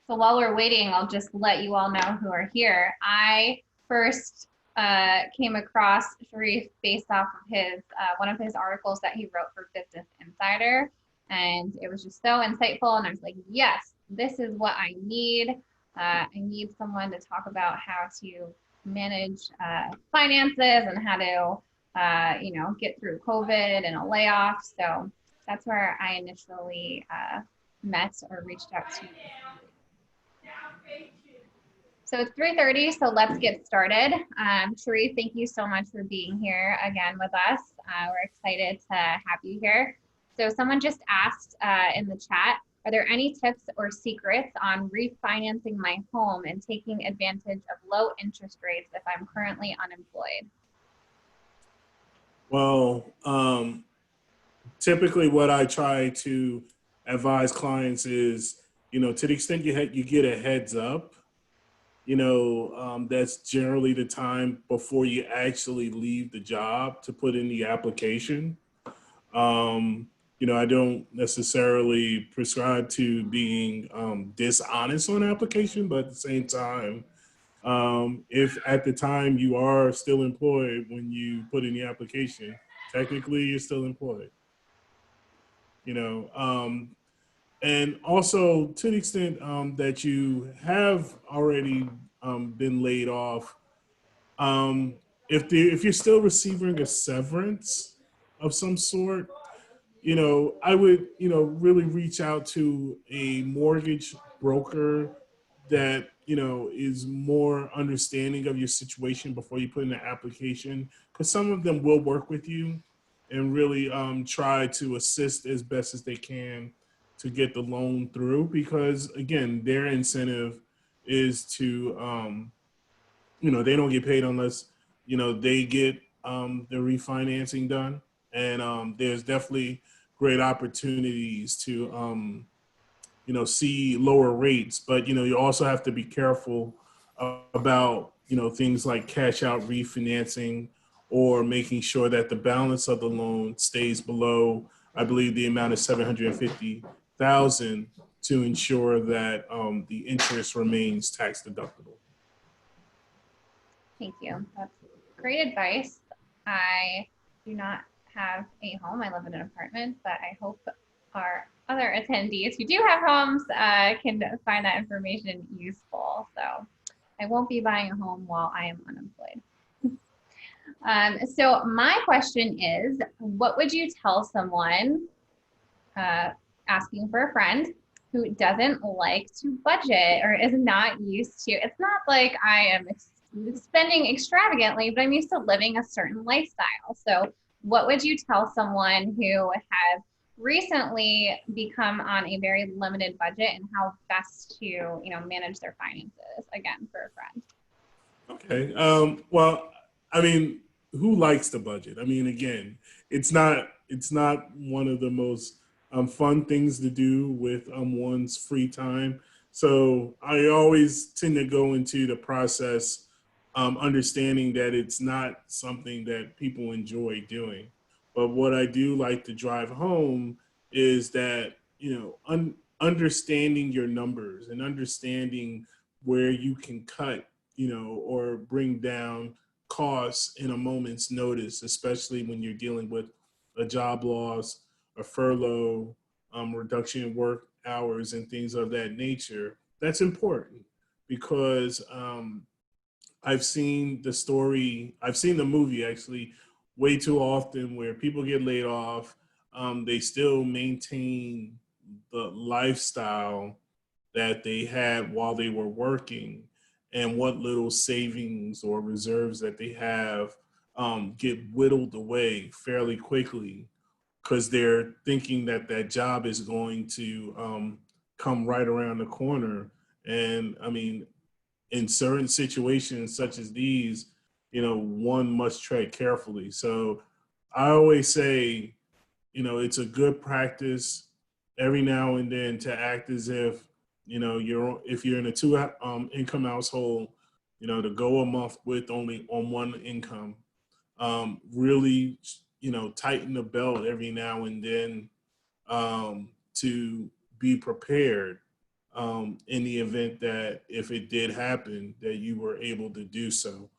So while we're waiting, I'll just let you all know who are here. I first came across Sharif based off of his one of his articles that he wrote for Business Insider, and it was just so insightful. And I was like, yes, this is what I need. I need someone to talk about how to manage finances and how to get through COVID and a layoff. So that's where I initially met or reached out to you. So it's 3:30, so let's get started. Sharif, thank you so much for being here again with us. We're excited to have you here. So someone just asked in the chat, are there any tips or secrets on refinancing my home and taking advantage of low interest rates if I'm currently unemployed? Well, typically what I try to advise clients is, to the extent you get a heads up, that's generally the time before you actually leave the job to put in the application. I don't necessarily prescribe to being dishonest on application, but at the same time, if at the time you are still employed when you put in the application, technically you're still employed. And also to the extent that you have already been laid off, if you're still receiving a severance of some sort, I would, really reach out to a mortgage broker that, is more understanding of your situation before you put in the application, because some of them will work with you and really try to assist as best as they can to get the loan through, because again, their incentive is to, they don't get paid unless, they get the refinancing done. And there's definitely great opportunities to, see lower rates, but, you also have to be careful about, things like cash out refinancing or making sure that the balance of the loan stays below, I believe, the amount of 750,000 to ensure that the interest remains tax deductible. Thank you. That's great advice. I do not have a home. I live in an apartment, but I hope our other attendees who do have homes can find that information useful. So I won't be buying a home while I am unemployed. So my question is, what would you tell someone asking for a friend who doesn't like to budget or is not used to, it's not like I am spending extravagantly, but I'm used to living a certain lifestyle. So what would you tell someone who has recently become on a very limited budget and how best to, manage their finances, again, for a friend? Okay. Well, I mean, who likes the budget? I mean, again, it's not one of the most fun things to do with one's free time. So I always tend to go into the process understanding that it's not something that people enjoy doing. But what I do like to drive home is that, understanding your numbers and understanding where you can cut, or bring down costs in a moment's notice, especially when you're dealing with a job loss, a furlough, reduction in work hours, and things of that nature. That's important because I've seen the movie actually way too often where people get laid off. They still maintain the lifestyle that they had while they were working, and what little savings or reserves that they have get whittled away fairly quickly because they're thinking that that job is going to come right around the corner. And I mean, in certain situations such as these, one must tread carefully. So I always say, it's a good practice every now and then to act as if, if you're in a two income household, to go a month with only on one income. Really, tighten the belt every now and then to be prepared in the event that if it did happen, that you were able to do so.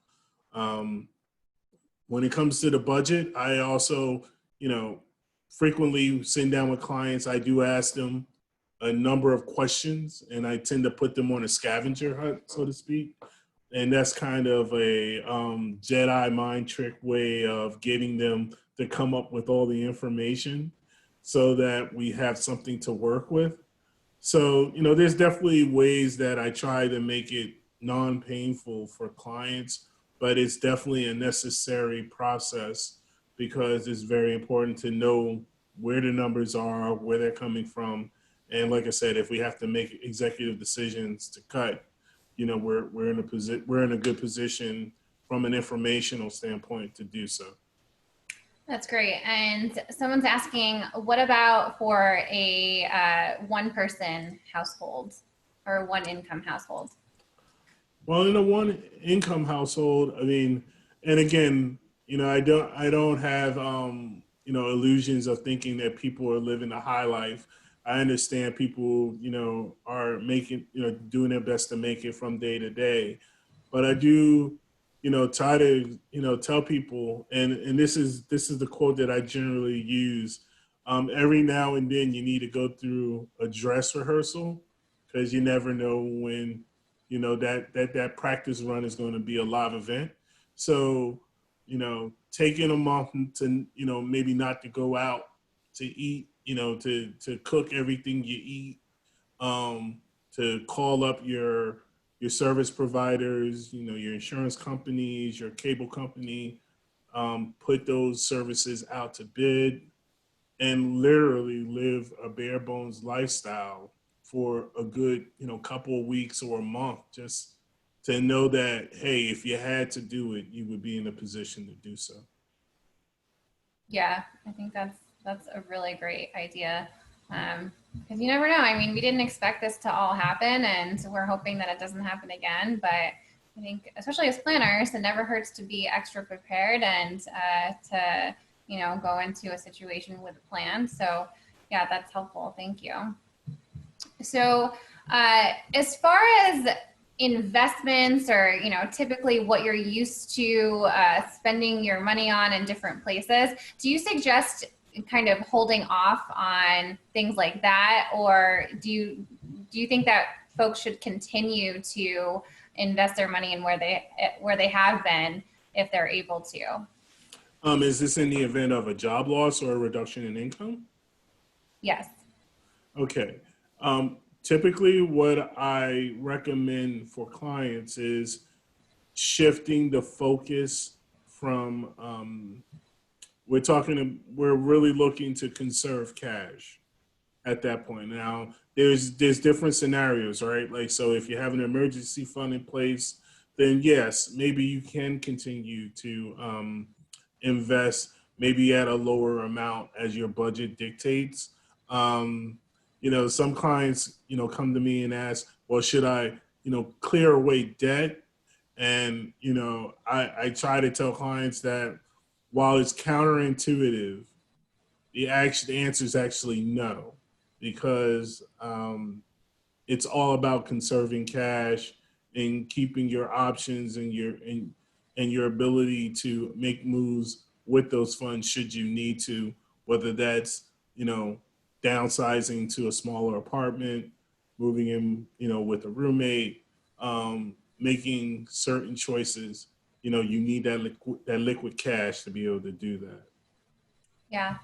Um, when it comes to the budget, I also, frequently sitting down with clients, I do ask them a number of questions, and I tend to put them on a scavenger hunt, so to speak. And that's kind of a Jedi mind trick way of getting them to come up with all the information so that we have something to work with. So, there's definitely ways that I try to make it non-painful for clients, but it's definitely a necessary process because it's very important to know where the numbers are, where they're coming from. And like I said, if we have to make executive decisions to cut, we're in a good position from an informational standpoint to do so. That's great. And someone's asking, what about for a one-person household or one-income household? Well, in a one income household, I mean, and again, I don't have illusions of thinking that people are living a high life. I understand people, are making, doing their best to make it from day to day. But I do, try to, tell people, and this is the quote that I generally use. Every now and then you need to go through a dress rehearsal because you never know when that practice run is going to be a live event. So, taking a month to, maybe not to go out to eat, to cook everything you eat, to call up your service providers, your insurance companies, your cable company, put those services out to bid and literally live a bare bones lifestyle for a good, couple of weeks or a month, just to know that, hey, if you had to do it, you would be in a position to do so. Yeah, I think that's a really great idea. Because you never know. I mean, we didn't expect this to all happen, and we're hoping that it doesn't happen again. But I think, especially as planners, it never hurts to be extra prepared and to go into a situation with a plan. So yeah, that's helpful. Thank you. So as far as investments or, typically what you're used to spending your money on in different places, do you suggest kind of holding off on things like that? Or do you think that folks should continue to invest their money in where they have been if they're able to? Is this in the event of a job loss or a reduction in income? Yes. Okay. Typically, what I recommend for clients is shifting the focus from we're really looking to conserve cash at that point. Now, there's different scenarios, right? Like, so if you have an emergency fund in place, then yes, maybe you can continue to invest maybe at a lower amount as your budget dictates. Some clients, come to me and ask, well, should I, clear away debt? And, I try to tell clients that while it's counterintuitive, the answer is actually no, because it's all about conserving cash and keeping your options and your ability to make moves with those funds should you need to, whether that's downsizing to a smaller apartment, moving in with a roommate, making certain choices. You need that liquid cash to be able to do that. Yeah,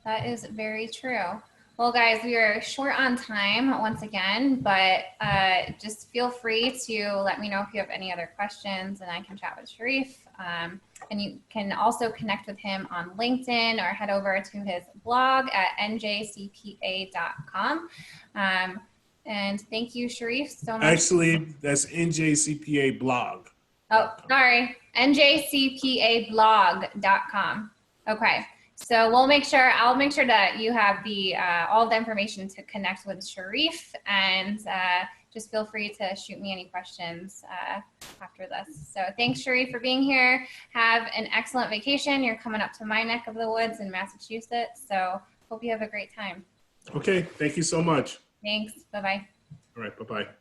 that is very true. Well, guys, we are short on time once again, but just feel free to let me know if you have any other questions and I can chat with Sharif. And you can also connect with him on LinkedIn or head over to his blog at njcpa.com. And thank you, Sharif, so much. Actually, that's NJCPA blog. Oh, sorry, njcpablog.com. Okay. So I'll make sure that you have all the information to connect with Sharif, and just feel free to shoot me any questions after this. So thanks, Sharif, for being here. Have an excellent vacation. You're coming up to my neck of the woods in Massachusetts. So hope you have a great time. Okay. Thank you so much. Thanks. Bye-bye. All right. Bye-bye.